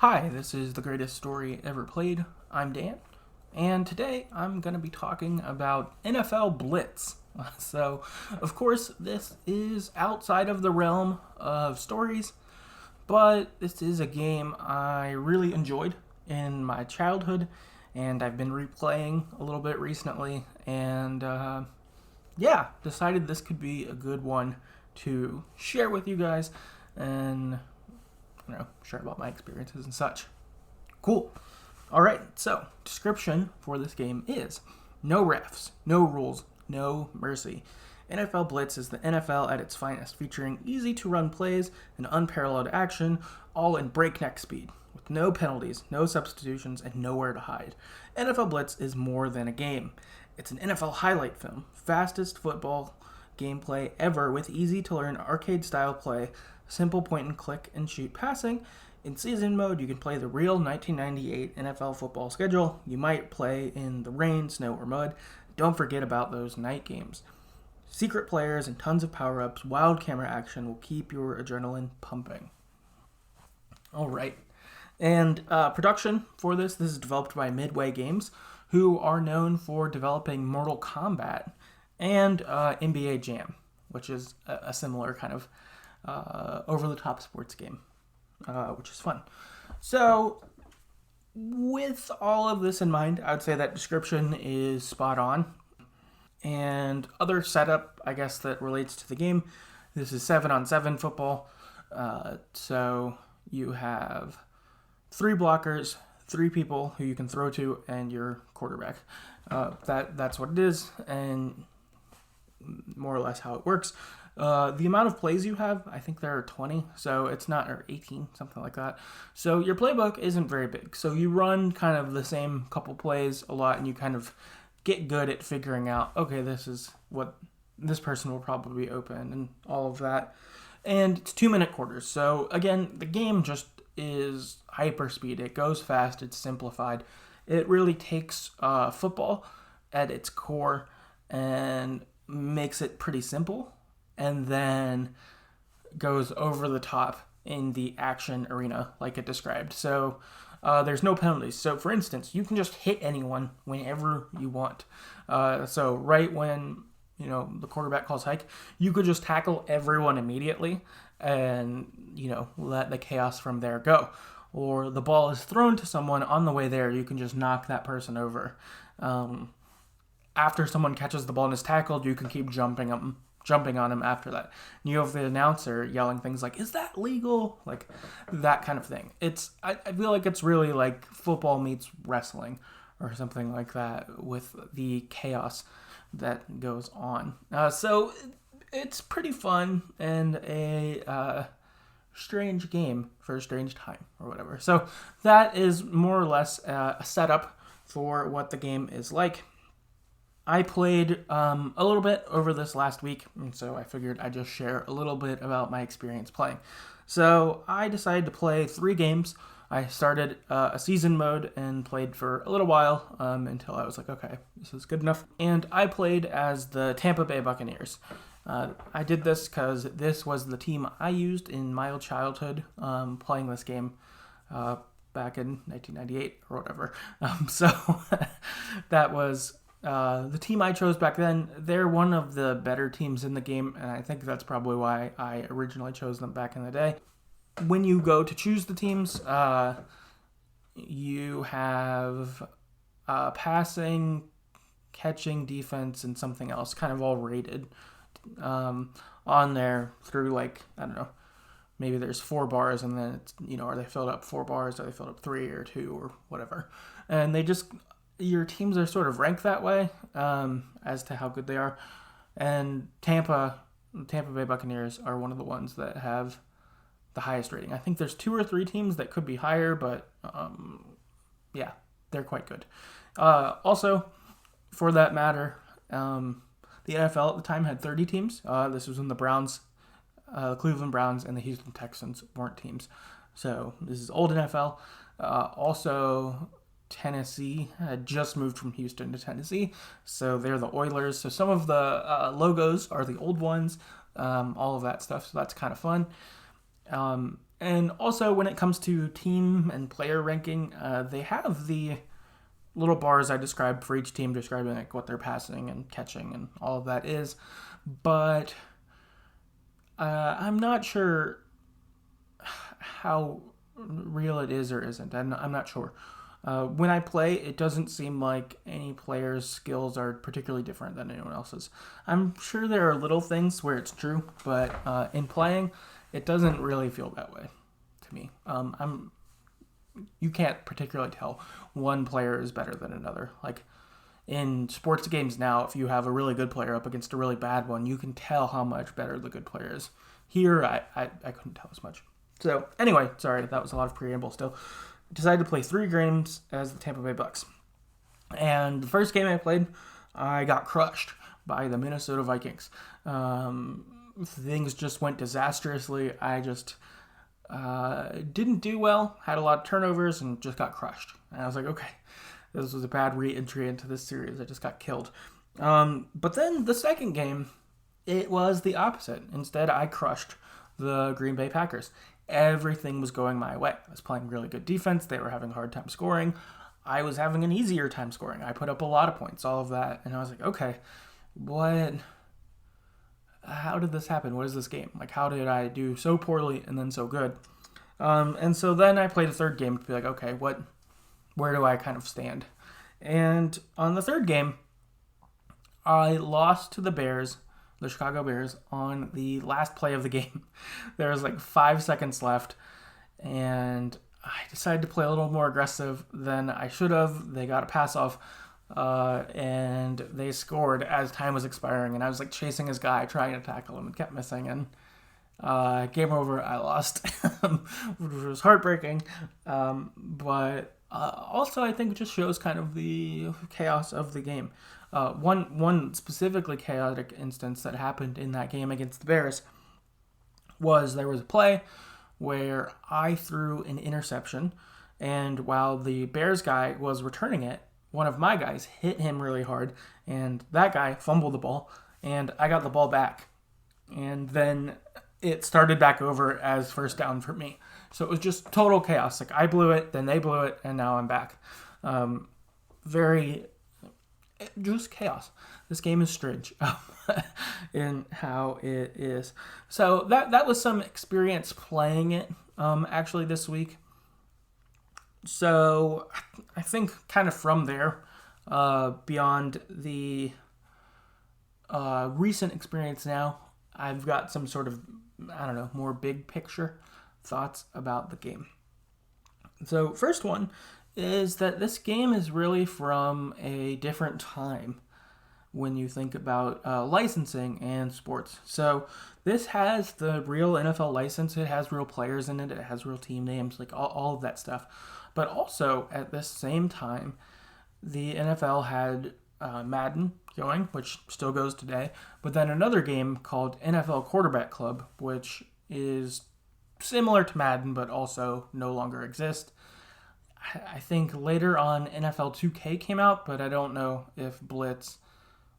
Hi, this is The Greatest Story Ever Played. I'm Dan, and today I'm going to be talking about NFL Blitz. So, of course, this is outside of the realm of stories, but this is a game I really enjoyed in my childhood, and I've been replaying a little bit recently, and decided this could be a good one to share with you guys and share about my experiences and such. Cool. All right, so description for this game is no refs, no rules, no mercy. NFL Blitz is the NFL at its finest, featuring easy-to-run plays and unparalleled action, all in breakneck speed, with no penalties, no substitutions, and nowhere to hide. NFL Blitz is more than a game. It's an NFL highlight film, fastest football gameplay ever with easy-to-learn arcade-style play, simple point-and-click-and-shoot passing. In season mode, you can play the real 1998 NFL football schedule. You might play in the rain, snow, or mud. Don't forget about those night games. Secret players and tons of power-ups, wild camera action will keep your adrenaline pumping. All right. And production for this is developed by Midway Games, who are known for developing Mortal Kombat and NBA Jam, which is a similar kind of over-the-top sports game, which is fun. So, with all of this in mind, I would say that description is spot on. And other setup, I guess, that relates to the game, this is 7-on-7 football. So you have 3 blockers, 3 people who you can throw to, and your quarterback. That's what it is, and more or less how it works. The amount of plays you have, I think there are 20, so it's not, or 18, something like that. So your playbook isn't very big. So you run kind of the same couple plays a lot, and you kind of get good at figuring out, okay, this is what this person will probably be open, and all of that. And it's 2-minute quarters. So again, the game just is hyperspeed. It goes fast. It's simplified. It really takes football at its core and makes it pretty simple, and then goes over the top in the action arena like it described. So there's no penalties. So for instance, you can just hit anyone whenever you want. So right when the quarterback calls hike, you could just tackle everyone immediately and let the chaos from there go. Or the ball is thrown to someone on the way there, you can just knock that person over. After someone catches the ball and is tackled, you can keep jumping on him after that. And you have the announcer yelling things like, "Is that legal?" Like that kind of thing. I feel like it's really like football meets wrestling or something like that with the chaos that goes on. So it's pretty fun and a strange game for a strange time or whatever. So that is more or less a setup for what the game is like. I played a little bit over this last week, and so I figured I'd just share a little bit about my experience playing. So I decided to play 3 games. I started a season mode and played for a little while until I was like, okay, this is good enough. And I played as the Tampa Bay Buccaneers. I did this because this was the team I used in my childhood playing this game back in 1998 or whatever. So that was the team I chose back then. They're one of the better teams in the game, and I think that's probably why I originally chose them back in the day. When you go to choose the teams, you have passing, catching, defense, and something else kind of all rated on there through, like, I don't know, maybe there's 4 bars, and then it's, are they filled up 4 bars, are they filled up 3 or 2 or whatever. And your teams are sort of ranked that way as to how good they are. And Tampa Bay Buccaneers are one of the ones that have the highest rating. I think there's 2 or 3 teams that could be higher, but they're quite good. Also, for that matter, the NFL at the time had 30 teams. This was when the Browns, Cleveland Browns, and the Houston Texans weren't teams. So this is old NFL. Also, Tennessee had just moved from Houston to Tennessee, so they're the Oilers. So some of the logos are the old ones, all of that stuff, so that's kind of fun. And also, when it comes to team and player ranking, they have the little bars I described for each team describing like what they're passing and catching and all of that is. But I'm not sure how real it is or isn't. I'm not sure. When I play, it doesn't seem like any player's skills are particularly different than anyone else's. I'm sure there are little things where it's true, but in playing, it doesn't really feel that way to me. You can't particularly tell one player is better than another. Like in sports games now, if you have a really good player up against a really bad one, you can tell how much better the good player is. Here, I couldn't tell as much. So anyway, sorry, that was a lot of preamble still. Decided to play 3 games as the Tampa Bay Bucks. And the first game I played, I got crushed by the Minnesota Vikings. Things just went disastrously. I just didn't do well, had a lot of turnovers, and just got crushed. And I was like, okay, this was a bad re-entry into this series. I just got killed. But then the second game, it was the opposite. Instead, I crushed the Green Bay Packers. Everything was going my way. I was playing really good defense. They were having a hard time scoring. I was having an easier time scoring. I put up a lot of points, all of that. And I was like, okay, how did this happen? What is this game? Like, how did I do so poorly and then so good? And so then I played a third game to be like, okay, where do I kind of stand? And on the third game, I lost to the Bears, the Chicago Bears, on the last play of the game. There was like 5 seconds left, and I decided to play a little more aggressive than I should have. They got a pass off, and they scored as time was expiring, and I was like chasing his guy, trying to tackle him, and kept missing, and game over, I lost, which was heartbreaking, but also I think it just shows kind of the chaos of the game. One specifically chaotic instance that happened in that game against the Bears was there was a play where I threw an interception, and while the Bears guy was returning it, one of my guys hit him really hard, and that guy fumbled the ball, and I got the ball back. And then it started back over as first down for me. So it was just total chaos. Like, I blew it, then they blew it, and now I'm back. Just chaos. This game is strange in how it is. So that was some experience playing it actually this week. So I think kind of from there, beyond the recent experience now, I've got some sort of, I don't know, more big picture thoughts about the game. So first one is that this game is really from a different time when you think about licensing and sports. So this has the real NFL license. It has real players in it. It has real team names, like all of that stuff. But also at this same time, the NFL had Madden going, which still goes today. But then another game called NFL Quarterback Club, which is similar to Madden, but also no longer exists. I think later on NFL 2K came out, but I don't know if Blitz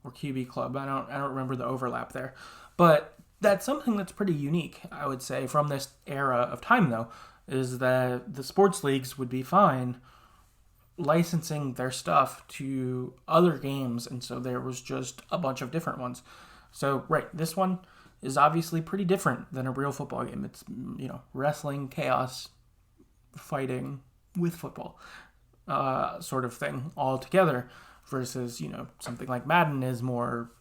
or QB Club. I don't remember the overlap there. But that's something that's pretty unique, I would say, from this era of time, though, is that the sports leagues would be fine licensing their stuff to other games, and so there was just a bunch of different ones. So, right, this one is obviously pretty different than a real football game. It's, wrestling, chaos, fighting with football sort of thing all together versus, something like Madden is more,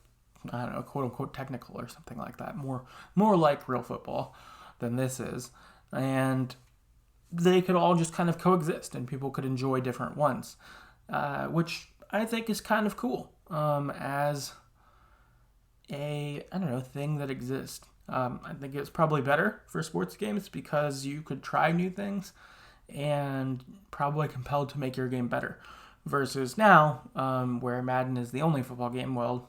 I don't know, quote unquote technical or something like that. More like real football than this is. And they could all just kind of coexist and people could enjoy different ones, which I think is kind of cool as a, thing that exists. I think it's probably better for sports games because you could try new things and probably compelled to make your game better. Versus now, where Madden is the only football game, well,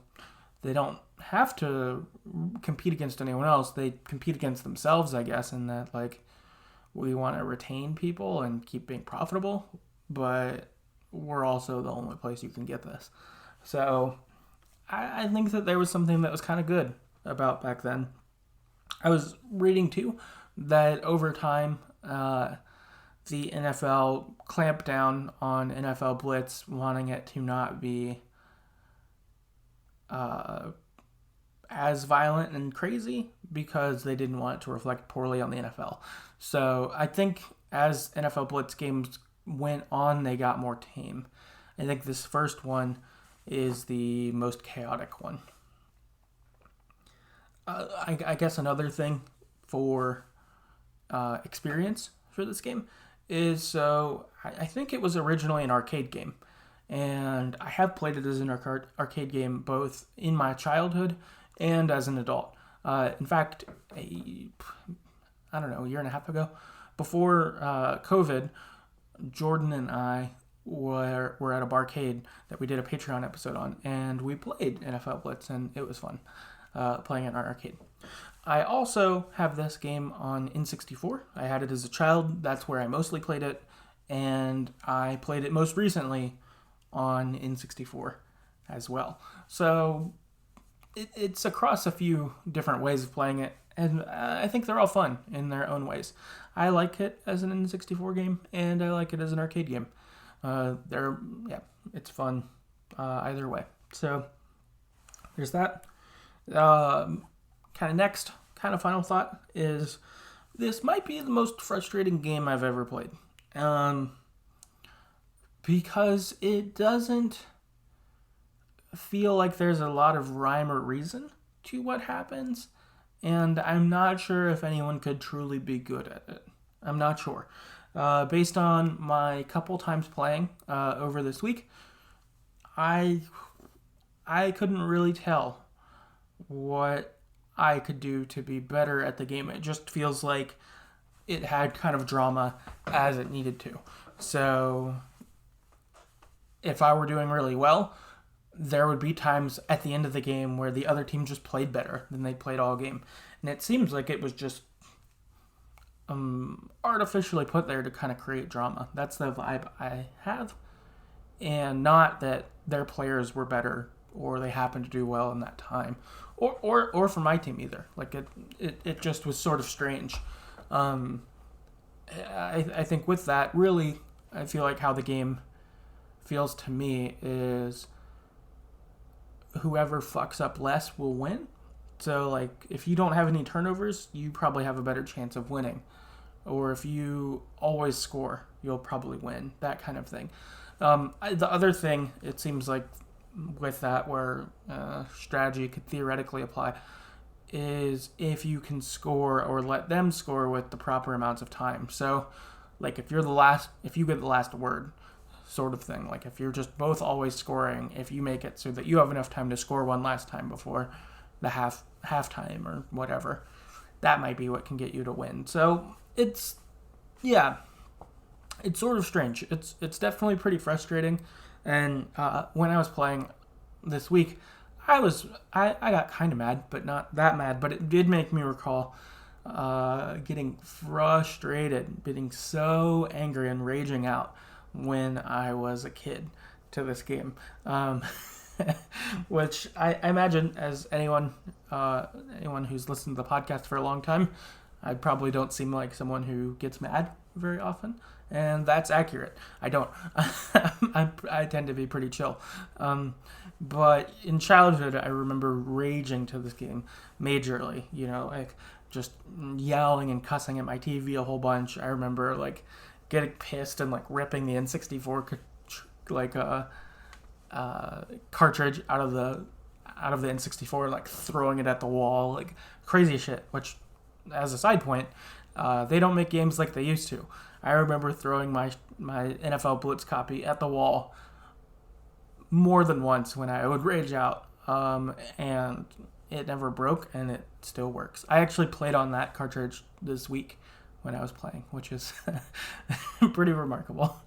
they don't have to compete against anyone else. They compete against themselves, I guess, in that, we want to retain people and keep being profitable, but we're also the only place you can get this. So I think that there was something that was kind of good about back then. I was reading, too, that over time, the NFL clamped down on NFL Blitz, wanting it to not be as violent and crazy because they didn't want it to reflect poorly on the NFL. So I think as NFL Blitz games went on, they got more tame. I think this first one is the most chaotic one. I guess another thing for experience for this game is, so I think it was originally an arcade game, and I have played it as an arcade game both in my childhood and as an adult. In fact, I don't know, a year and a half ago, before COVID, Jordan and I were at a barcade that we did a Patreon episode on, and we played NFL Blitz, and it was fun playing it in our arcade. I also have this game on N64. I had it as a child. That's where I mostly played it, and I played it most recently on N64 as well. So it's across a few different ways of playing it, and I think they're all fun in their own ways. I like it as an N64 game, and I like it as an arcade game. It's fun either way. So there's that. Next final thought is, this might be the most frustrating game I've ever played. Because it doesn't feel like there's a lot of rhyme or reason to what happens, and I'm not sure if anyone could truly be good at it. I'm not sure. Based on my couple times playing over this week, I couldn't really tell what I could do to be better at the game. It just feels like it had kind of drama as it needed to. So if I were doing really well, there would be times at the end of the game where the other team just played better than they played all game. And it seems like it was just artificially put there to kind of create drama. That's the vibe I have. And not that their players were better or they happened to do well in that time. Or for my team either. Like it just was sort of strange. I think with that, really, I feel like how the game feels to me is whoever fucks up less will win. So, like, if you don't have any turnovers, you probably have a better chance of winning. Or if you always score, you'll probably win. That kind of thing. The other thing, it seems like, with that, where strategy could theoretically apply, is if you can score or let them score with the proper amounts of time. So, like, if you get the last word, sort of thing. Like, if you're just both always scoring, if you make it so that you have enough time to score one last time before the halftime or whatever, that might be what can get you to win. So it's sort of strange. It's definitely pretty frustrating. And when I was playing this week, I got kind of mad, but not that mad. But it did make me recall getting frustrated, getting so angry and raging out when I was a kid to this game. Which I imagine, as anyone who's listened to the podcast for a long time, I probably don't seem like someone who gets mad very often. And that's accurate. I don't. I tend to be pretty chill. But in childhood, I remember raging to this game majorly. You know, like just yelling and cussing at my TV a whole bunch. I remember like getting pissed and like ripping the N64 cartridge out of the N64, like throwing it at the wall, like crazy shit. Which, as a side point, they don't make games like they used to. I remember throwing my NFL Blitz copy at the wall more than once when I would rage out, and it never broke, and it still works. I actually played on that cartridge this week when I was playing, which is pretty remarkable.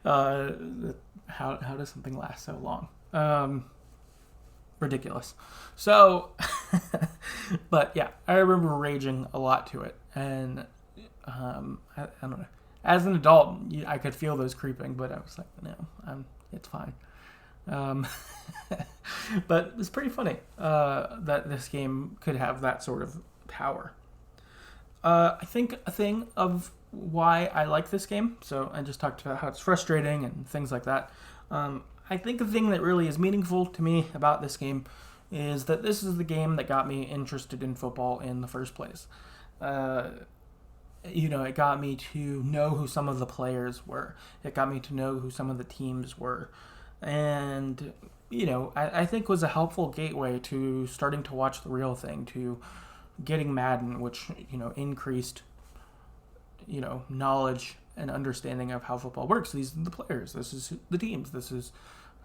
How does something last so long? Ridiculous. So, but yeah, I remember raging a lot to it, and I don't know. As an adult, I could feel those creeping, but I was like, no, it's fine. But it's pretty funny that this game could have that sort of power. I think a thing of why I like this game, so I just talked about how it's frustrating and things like that. I think the thing that really is meaningful to me about this game is that this is the game that got me interested in football in the first place. It got me to know who some of the players were. It got me to know who some of the teams were. And, I think was a helpful gateway to starting to watch the real thing, to getting Madden, which, increased, knowledge and understanding of how football works. These are the players. This is the teams. This is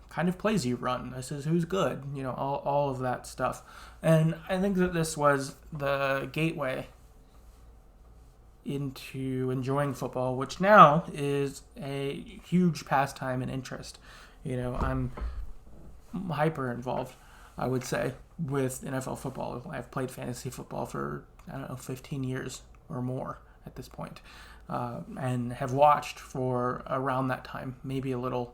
kind of plays you run. This is who's good. All of that stuff. And I think that this was the gateway into enjoying football, which now is a huge pastime and interest. I'm hyper involved, I would say, with NFL football. I've played fantasy football for, 15 years or more at this point, and have watched for around that time, maybe a little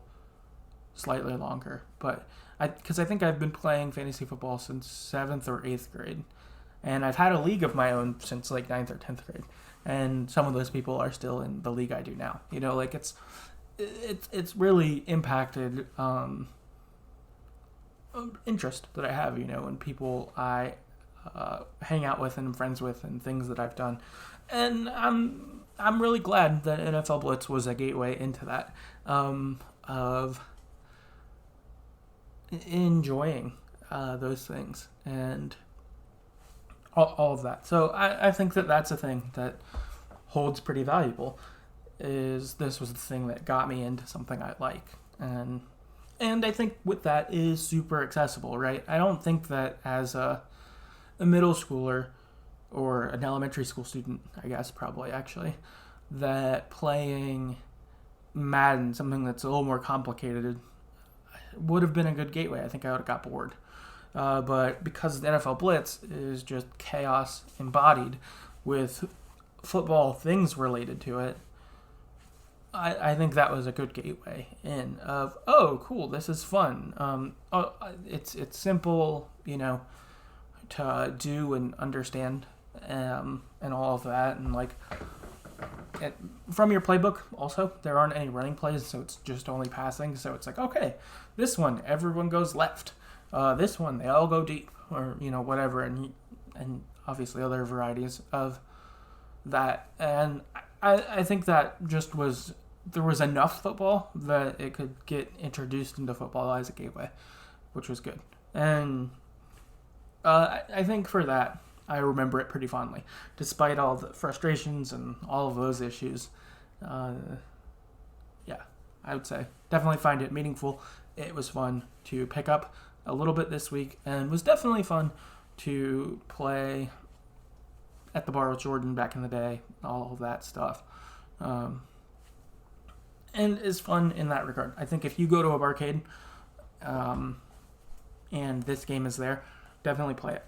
slightly longer. But because I think I've been playing fantasy football since 7th or 8th grade, and I've had a league of my own since like 9th or 10th grade. And some of those people are still in the league I do now. It's really impacted interest that I have, and people I hang out with and am friends with and things that I've done. And I'm really glad that NFL Blitz was a gateway into that, of enjoying those things and all of that. So I think that that's a thing that holds pretty valuable, is this was the thing that got me into something I like. And I think with that is super accessible, right? I don't think that as a middle schooler or an elementary school student, I guess probably actually, that playing Madden, something that's a little more complicated, would have been a good gateway. I think I would have got bored. But because the NFL Blitz is just chaos embodied with football things related to it, I think that was a good gateway in of, oh, cool, this is fun. It's simple, to do and understand, and all of that. And from your playbook also, there aren't any running plays, so it's just only passing. So it's like, okay, this one, everyone goes left. This one, they all go deep, or whatever, and obviously other varieties of that. And I think that just there was enough football that it could get introduced into football as a gateway, which was good. And I think for that, I remember it pretty fondly, despite all the frustrations and all of those issues. I would say definitely find it meaningful. It was fun to pick up a little bit this week, and was definitely fun to play at the bar with Jordan back in the day, all of that stuff. And is fun in that regard. I think if you go to a barcade, and this game is there, definitely play it.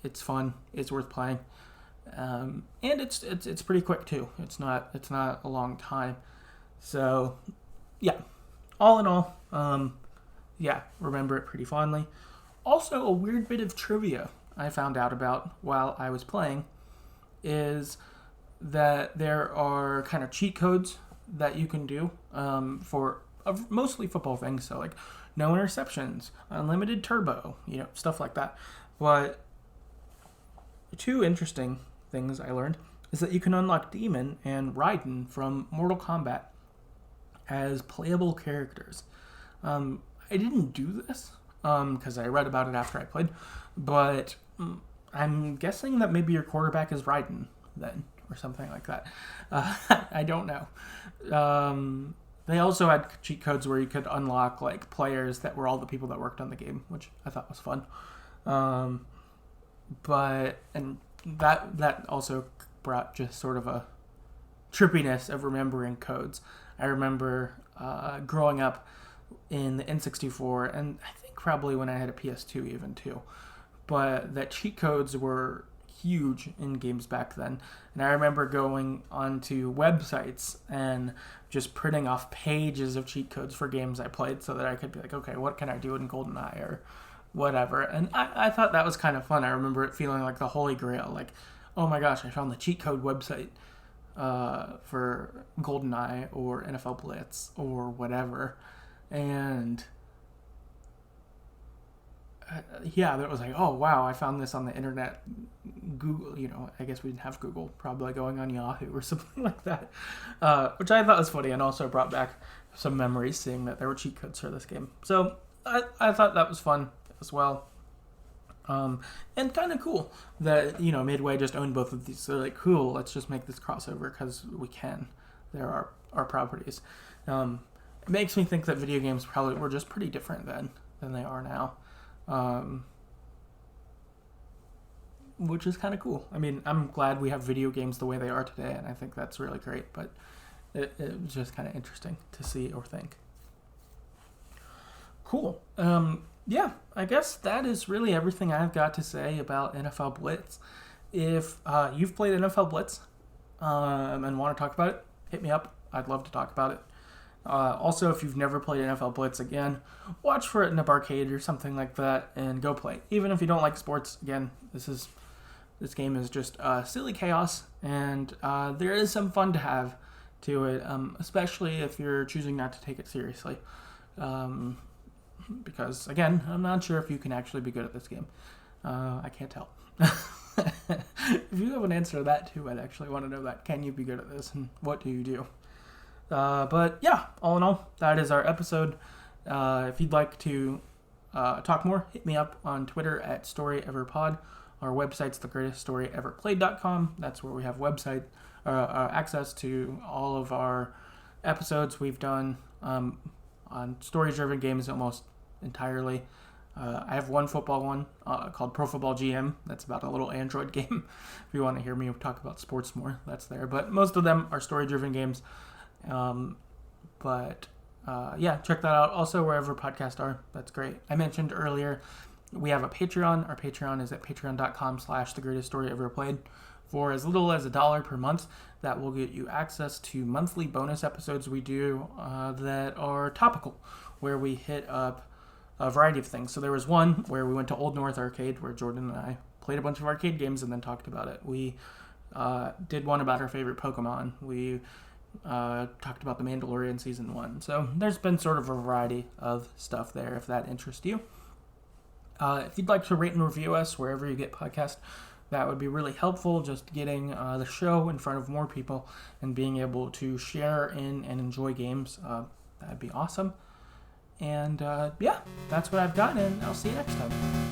It's fun. It's worth playing. And it's pretty quick too. It's not a long time. So, yeah. All in all, remember it pretty fondly. Also, a weird bit of trivia I found out about while I was playing is that there are kind of cheat codes that you can do for mostly football things. So, like, no interceptions, unlimited turbo, stuff like that. But two interesting things I learned is that you can unlock Demon and Raiden from Mortal Kombat as playable characters. I didn't do this because I read about it after I played, but I'm guessing that maybe your quarterback is Raiden then, or something like that. I don't know. They also had cheat codes where you could unlock like players that were all the people that worked on the game, which I thought was fun. But that also brought just sort of a trippiness of remembering codes. I remember growing up in the N64, and I think probably when I had a PS2 even too, but that cheat codes were huge in games back then. And I remember going onto websites and just printing off pages of cheat codes for games I played so that I could be like, okay, what can I do in GoldenEye or whatever. And I thought that was kind of fun. I remember it feeling like the holy grail, like, oh my gosh, I found the cheat code website for GoldenEye or NFL Blitz or whatever. And yeah, that was like, oh wow, I found this on the internet. Google, I guess we didn't have Google, probably going on Yahoo or something like that, which I thought was funny and also brought back some memories seeing that there were cheat codes for this game. So I thought that was fun as well. And kind of cool that, Midway just owned both of these. So they're like, cool, let's just make this crossover because we can. There are our properties. It makes me think that video games probably were just pretty different then than they are now. Which is kind of cool. I mean, I'm glad we have video games the way they are today, and I think that's really great, but it was just kind of interesting to see or think. Cool. Yeah, I guess that is really everything I've got to say about NFL Blitz. If you've played NFL Blitz and want to talk about it, hit me up. I'd love to talk about it. Also, if you've never played NFL Blitz, again, watch for it in a barcade or something like that and go play. Even if you don't like sports, again, this game is just silly chaos, and there is some fun to have to it, especially if you're choosing not to take it seriously. Because, again, I'm not sure if you can actually be good at this game. I can't tell. If you have an answer to that, too, I'd actually want to know that. Can you be good at this, and what do you do? But, yeah, all in all, that is our episode. If you'd like to talk more, hit me up on Twitter at StoryEverPod. Our website's TheGreatestStoryEverPlayed.com. That's where we have access to all of our episodes we've done on story-driven games almost entirely. I have one football one called Pro Football GM. That's about a little Android game. If you want to hear me talk about sports more, that's there. But most of them are story-driven games. Yeah, check that out. Also, wherever podcasts are, that's great. I mentioned earlier, we have a Patreon. Our Patreon is at patreon.com/TheGreatestStoryEverPlayed. For as little as $1 per month, that will get you access to monthly bonus episodes we do that are topical, where we hit up a variety of things. So there was one where we went to Old North Arcade, where Jordan and I played a bunch of arcade games and then talked about it. We did one about our favorite Pokemon. We talked about The Mandalorian Season 1. So there's been sort of a variety of stuff there, if that interests you. If you'd like to rate and review us wherever you get podcasts, that would be really helpful, just getting the show in front of more people and being able to share in and enjoy games. That'd be awesome. And yeah, that's what I've got, and I'll see you next time.